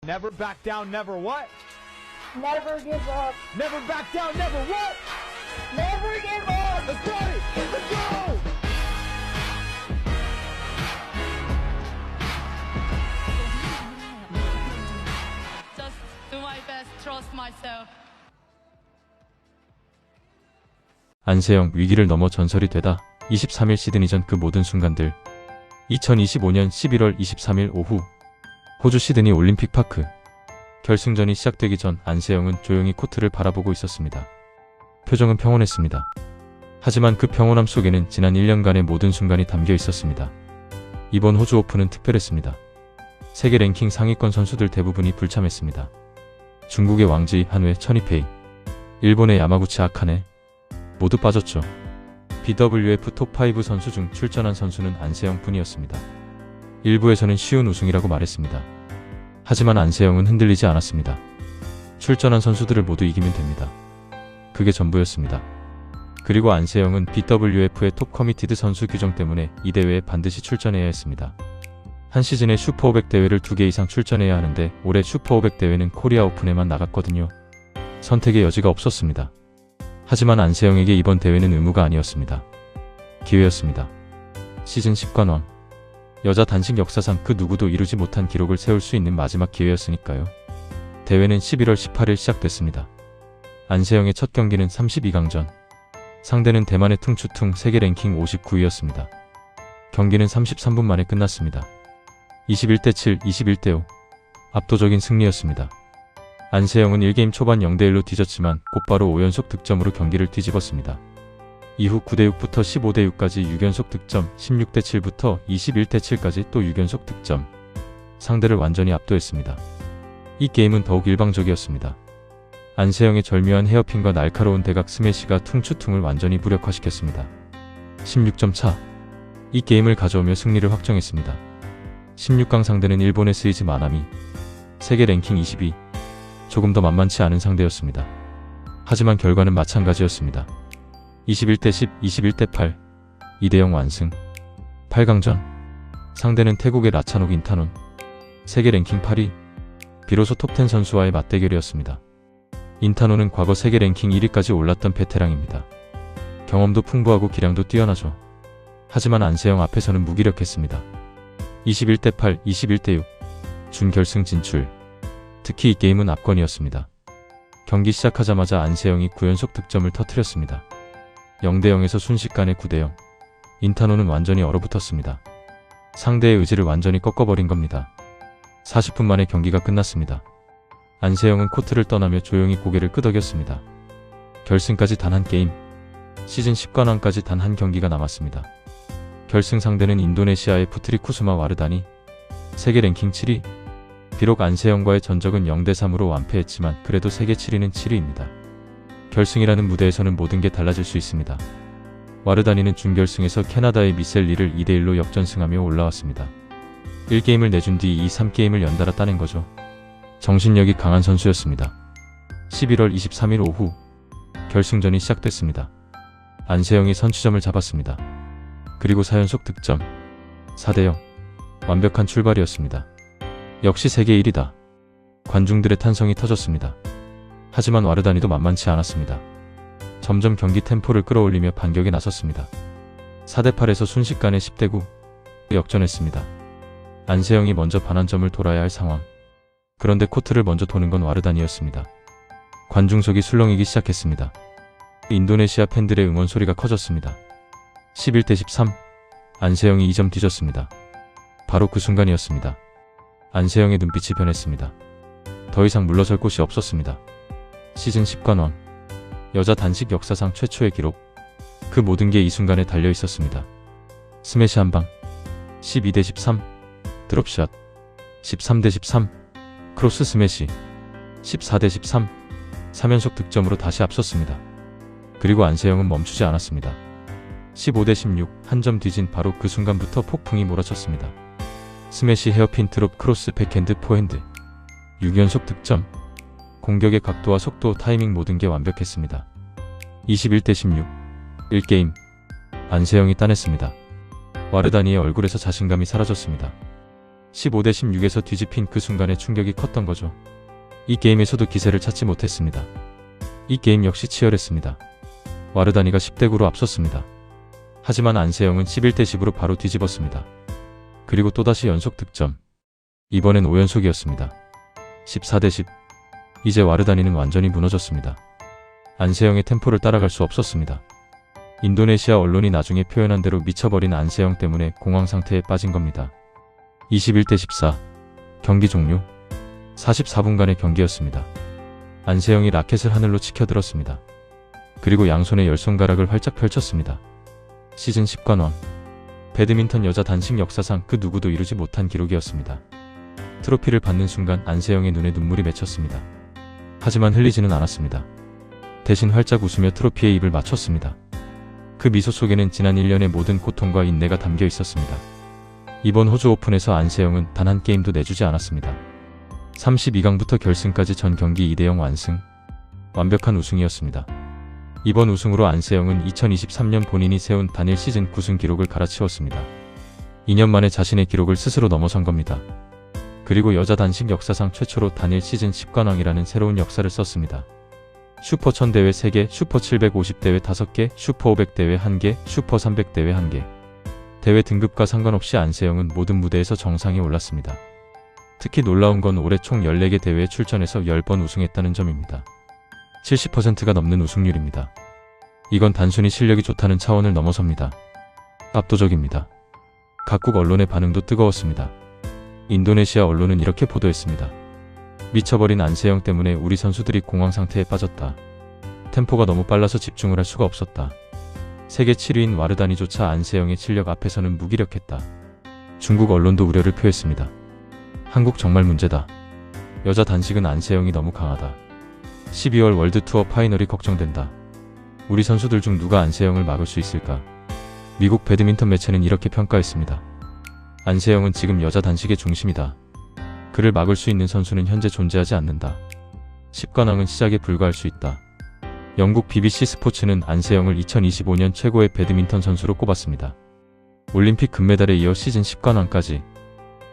Never back down, never what? Never give up. Never back down, never what? Never give up. Let's party! Let's go! Just do my best, trust myself. 안세영 위기를 넘어 전설이 되다. 23일 시드니전 그 모든 순간들. 2025년 11월 23일 오후 호주 시드니 올림픽 파크. 결승전이 시작되기 전 안세영은 조용히 코트를 바라보고 있었습니다. 표정은 평온했습니다. 하지만 그 평온함 속에는 지난 1년간의 모든 순간이 담겨 있었습니다. 이번 호주 오픈은 특별했습니다. 세계 랭킹 상위권 선수들 대부분이 불참했습니다. 중국의 왕지 한우의 천이페이, 일본의 야마구치 아카네 모두 빠졌죠. BWF 톱5 선수 중 출전한 선수는 안세영 뿐이었습니다. 일부에서는 쉬운 우승이라고 말했습니다. 하지만 안세영은 흔들리지 않았습니다. 출전한 선수들을 모두 이기면 됩니다. 그게 전부였습니다. 그리고 안세영은 BWF의 톱 커미티드 선수 규정 때문에 이 대회에 반드시 출전해야 했습니다. 한 시즌에 슈퍼 500 대회를 2개 이상 출전해야 하는데 올해 슈퍼 500 대회는 코리아 오픈에만 나갔거든요. 선택의 여지가 없었습니다. 하지만 안세영에게 이번 대회는 의무가 아니었습니다. 기회였습니다. 시즌 10관왕. 여자 단식 역사상 그 누구도 이루지 못한 기록을 세울 수 있는 마지막 기회였으니까요. 대회는 11월 18일 시작됐습니다. 안세영의 첫 경기는 32강전. 상대는 대만의 퉁추퉁 세계 랭킹 59위였습니다. 경기는 33분 만에 끝났습니다. 21대 7, 21대 5. 압도적인 승리였습니다. 안세영은 1게임 초반 0대1로 뒤졌지만 곧바로 5연속 득점으로 경기를 뒤집었습니다. 이후 9대6부터 15대6까지 6연속 득점, 16대7부터 21대7까지 또 6연속 득점. 상대를 완전히 압도했습니다. 이 게임은 더욱 일방적이었습니다. 안세영의 절묘한 헤어핀과 날카로운 대각 스매시가 퉁추퉁을 완전히 무력화시켰습니다. 16점 차. 이 게임을 가져오며 승리를 확정했습니다. 16강 상대는 일본의 스이즈 마나미. 세계 랭킹 22. 조금 더 만만치 않은 상대였습니다. 하지만 결과는 마찬가지였습니다. 21대 10, 21대 8, 2대0 완승. 8강전. 상대는 태국의 라차녹 인타논. 세계 랭킹 8위. 비로소 톱10 선수와의 맞대결이었습니다. 인타논은 과거 세계 랭킹 1위까지 올랐던 베테랑입니다. 경험도 풍부하고 기량도 뛰어나죠. 하지만 안세영 앞에서는 무기력했습니다. 21대 8, 21대 6. 준결승 진출. 특히 이 게임은 압권이었습니다. 경기 시작하자마자 안세영이 9연속 득점을 터뜨렸습니다. 0대0에서 순식간에 9대0. 인타노는 완전히 얼어붙었습니다. 상대의 의지를 완전히 꺾어버린 겁니다. 40분 만에 경기가 끝났습니다. 안세영은 코트를 떠나며 조용히 고개를 끄덕였습니다. 결승까지 단 한 게임. 시즌 10관왕까지 단 한 경기가 남았습니다. 결승 상대는 인도네시아의 부트리 쿠스마 와르다니. 세계 랭킹 7위. 비록 안세영과의 전적은 0대3으로 완패했지만 그래도 세계 7위는 7위입니다. 결승이라는 무대에서는 모든 게 달라질 수 있습니다. 와르다니는 준결승에서 캐나다의 미셀 리를 2대1로 역전승하며 올라왔습니다. 1게임을 내준 뒤 이 3게임을 연달아 따낸 거죠. 정신력이 강한 선수였습니다. 11월 23일 오후 결승전이 시작됐습니다. 안세영이 선취점을 잡았습니다. 그리고 4연속 득점. 4대0. 완벽한 출발이었습니다. 역시 세계 1위다. 관중들의 탄성이 터졌습니다. 하지만 와르다니도 만만치 않았습니다. 점점 경기 템포를 끌어올리며 반격에 나섰습니다. 4대8에서 순식간에 10대9 역전했습니다. 안세영이 먼저 반환점을 돌아야 할 상황. 그런데 코트를 먼저 도는 건 와르다니였습니다. 관중석이 술렁이기 시작했습니다. 인도네시아 팬들의 응원 소리가 커졌습니다. 11대 13. 안세영이 2점 뒤졌습니다. 바로 그 순간이었습니다. 안세영의 눈빛이 변했습니다. 더 이상 물러설 곳이 없었습니다. 시즌 10관왕. 여자 단식 역사상 최초의 기록. 그 모든 게 이 순간에 달려 있었습니다. 스매시 한 방. 12대 13. 드롭샷. 13대 13. 크로스 스매시. 14대 13. 3연속 득점으로 다시 앞섰습니다. 그리고 안세영은 멈추지 않았습니다. 15대 16. 한 점 뒤진 바로 그 순간부터 폭풍이 몰아쳤습니다. 스매시 헤어핀 드롭 크로스 백핸드 포핸드. 6연속 득점. 공격의 각도와 속도 타이밍 모든 게 완벽했습니다. 21대 16. 1게임. 안세영이 따냈습니다. 와르다니의 얼굴에서 자신감이 사라졌습니다. 15대 16에서 뒤집힌 그 순간의 충격이 컸던 거죠. 이 게임에서도 기세를 찾지 못했습니다. 이 게임 역시 치열했습니다. 와르다니가 10대 9로 앞섰습니다. 하지만 안세영은 11대 10으로 바로 뒤집었습니다. 그리고 또다시 연속 득점. 이번엔 5연속이었습니다. 14대 10. 이제 와르다니는 완전히 무너졌습니다. 안세영의 템포를 따라갈 수 없었습니다. 인도네시아 언론이 나중에 표현한 대로 미쳐버린 안세영 때문에 공황 상태에 빠진 겁니다. 21대 14. 경기 종료. 44분간의 경기였습니다. 안세영이 라켓을 하늘로 치켜들었습니다. 그리고 양손에 열손가락을 활짝 펼쳤습니다. 시즌 10관왕. 배드민턴 여자 단식 역사상 그 누구도 이루지 못한 기록이었습니다. 트로피를 받는 순간 안세영의 눈에 눈물이 맺혔습니다. 하지만 흘리지는 않았습니다. 대신 활짝 웃으며 트로피에 입을 맞췄습니다. 그 미소 속에는 지난 1년의 모든 고통과 인내가 담겨 있었습니다. 이번 호주 오픈에서 안세영은 단 한 게임도 내주지 않았습니다. 32강부터 결승까지 전 경기 2대0 완승. 완벽한 우승이었습니다. 이번 우승으로 안세영은 2023년 본인이 세운 단일 시즌 9승 기록을 갈아치웠습니다. 2년 만에 자신의 기록을 스스로 넘어선 겁니다. 그리고 여자 단식 역사상 최초로 단일 시즌 10관왕이라는 새로운 역사를 썼습니다. 슈퍼 1000대회 3개, 슈퍼 750대회 5개, 슈퍼 500대회 1개, 슈퍼 300대회 1개. 대회 등급과 상관없이 안세영은 모든 무대에서 정상에 올랐습니다. 특히 놀라운 건 올해 총 14개 대회에 출전해서 10번 우승했다는 점입니다. 70%가 넘는 우승률입니다. 이건 단순히 실력이 좋다는 차원을 넘어섭니다. 압도적입니다. 각국 언론의 반응도 뜨거웠습니다. 인도네시아 언론은 이렇게 보도했습니다. 미쳐버린 안세영 때문에 우리 선수들이 공황 상태에 빠졌다. 템포가 너무 빨라서 집중을 할 수가 없었다. 세계 7위인 와르다니조차 안세영의 실력 앞에서는 무기력했다. 중국 언론도 우려를 표했습니다. 한국 정말 문제다. 여자 단식은 안세영이 너무 강하다. 12월 월드투어 파이널이 걱정된다. 우리 선수들 중 누가 안세영을 막을 수 있을까? 미국 배드민턴 매체는 이렇게 평가했습니다. 안세영은 지금 여자 단식의 중심이다. 그를 막을 수 있는 선수는 현재 존재하지 않는다. 10관왕은 시작에 불과할 수 있다. 영국 BBC 스포츠는 안세영을 2025년 최고의 배드민턴 선수로 꼽았습니다. 올림픽 금메달에 이어 시즌 10관왕까지.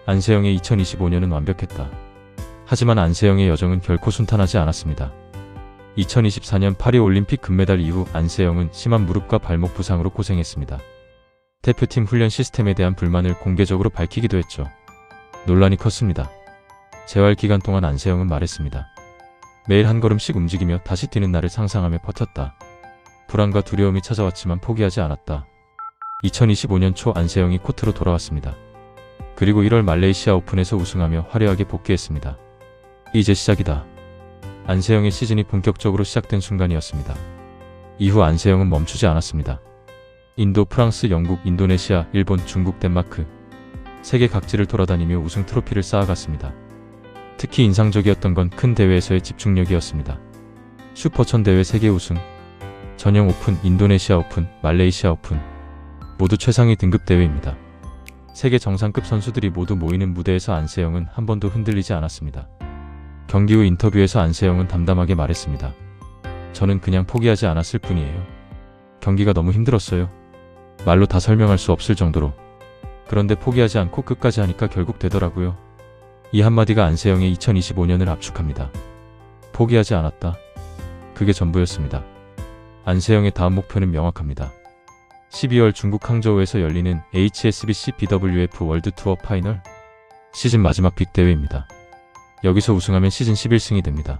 안세영의 2025년은 완벽했다. 하지만 안세영의 여정은 결코 순탄하지 않았습니다. 2024년 파리 올림픽 금메달 이후 안세영은 심한 무릎과 발목 부상으로 고생했습니다. 대표팀 훈련 시스템에 대한 불만을 공개적으로 밝히기도 했죠. 논란이 컸습니다. 재활 기간 동안 안세영은 말했습니다. 매일 한 걸음씩 움직이며 다시 뛰는 날을 상상하며 버텼다. 불안과 두려움이 찾아왔지만 포기하지 않았다. 2025년 초 안세영이 코트로 돌아왔습니다. 그리고 1월 말레이시아 오픈에서 우승하며 화려하게 복귀했습니다. 이제 시작이다. 안세영의 시즌이 본격적으로 시작된 순간이었습니다. 이후 안세영은 멈추지 않았습니다. 인도, 프랑스, 영국, 인도네시아, 일본, 중국, 덴마크 세계 각지를 돌아다니며 우승 트로피를 쌓아갔습니다. 특히 인상적이었던 건 큰 대회에서의 집중력이었습니다. 슈퍼 1000대회 3개 우승, 전형 오픈, 인도네시아 오픈, 말레이시아 오픈 모두 최상위 등급 대회입니다. 세계 정상급 선수들이 모두 모이는 무대에서 안세영은 한 번도 흔들리지 않았습니다. 경기 후 인터뷰에서 안세영은 담담하게 말했습니다. 저는 그냥 포기하지 않았을 뿐이에요. 경기가 너무 힘들었어요. 말로 다 설명할 수 없을 정도로. 그런데 포기하지 않고 끝까지 하니까 결국 되더라고요. 이 한마디가 안세영의 2025년을 압축합니다. 포기하지 않았다. 그게 전부였습니다. 안세영의 다음 목표는 명확합니다. 12월 중국 항저우에서 열리는 HSBC BWF 월드투어 파이널 시즌 마지막 빅대회입니다. 여기서 우승하면 시즌 11승이 됩니다.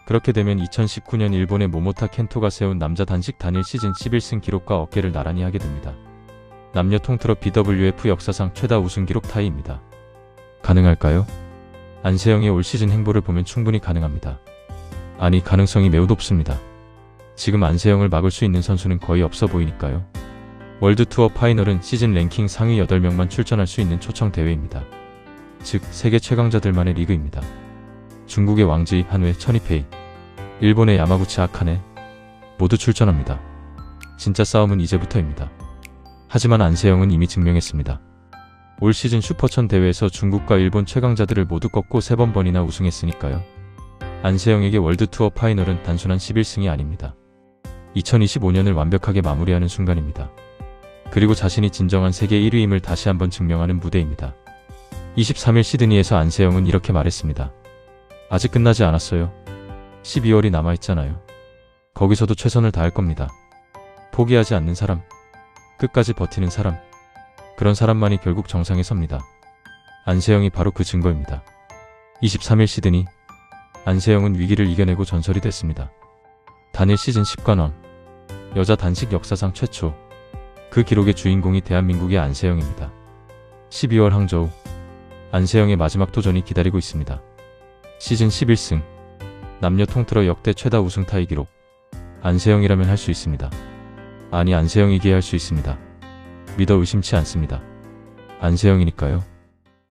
그렇게 되면 2019년 일본의 모모타 켄토가 세운 남자 단식 단일 시즌 11승 기록과 어깨를 나란히 하게 됩니다. 남녀 통틀어 BWF 역사상 최다 우승 기록 타이입니다. 가능할까요? 안세영의 올 시즌 행보를 보면 충분히 가능합니다. 아니, 가능성이 매우 높습니다. 지금 안세영을 막을 수 있는 선수는 거의 없어 보이니까요. 월드투어 파이널은 시즌 랭킹 상위 8명만 출전할 수 있는 초청 대회입니다. 즉, 세계 최강자들만의 리그입니다. 중국의 왕지 한우에 천이페이, 일본의 야마구치 아카네 모두 출전합니다. 진짜 싸움은 이제부터입니다. 하지만 안세영은 이미 증명했습니다. 올 시즌 슈퍼1000 대회에서 중국과 일본 최강자들을 모두 꺾고 3번이나 우승했으니까요. 안세영에게 월드투어 파이널은 단순한 11승이 아닙니다. 2025년을 완벽하게 마무리하는 순간입니다. 그리고 자신이 진정한 세계 1위임을 다시 한번 증명하는 무대입니다. 23일 시드니에서 안세영은 이렇게 말했습니다. 아직 끝나지 않았어요. 12월이 남아있잖아요. 거기서도 최선을 다할 겁니다. 포기하지 않는 사람, 끝까지 버티는 사람, 그런 사람만이 결국 정상에 섭니다. 안세영이 바로 그 증거입니다. 23일 시드니, 안세영은 위기를 이겨내고 전설이 됐습니다. 단일 시즌 10관왕, 여자 단식 역사상 최초, 그 기록의 주인공이 대한민국의 안세영입니다. 12월 항저우, 안세영의 마지막 도전이 기다리고 있습니다. 시즌 11승, 남녀 통틀어 역대 최다 우승 타이 기록, 안세영이라면 할 수 있습니다. 아니 안세영이기에 할 수 있습니다. 믿어 의심치 않습니다. 안세영이니까요.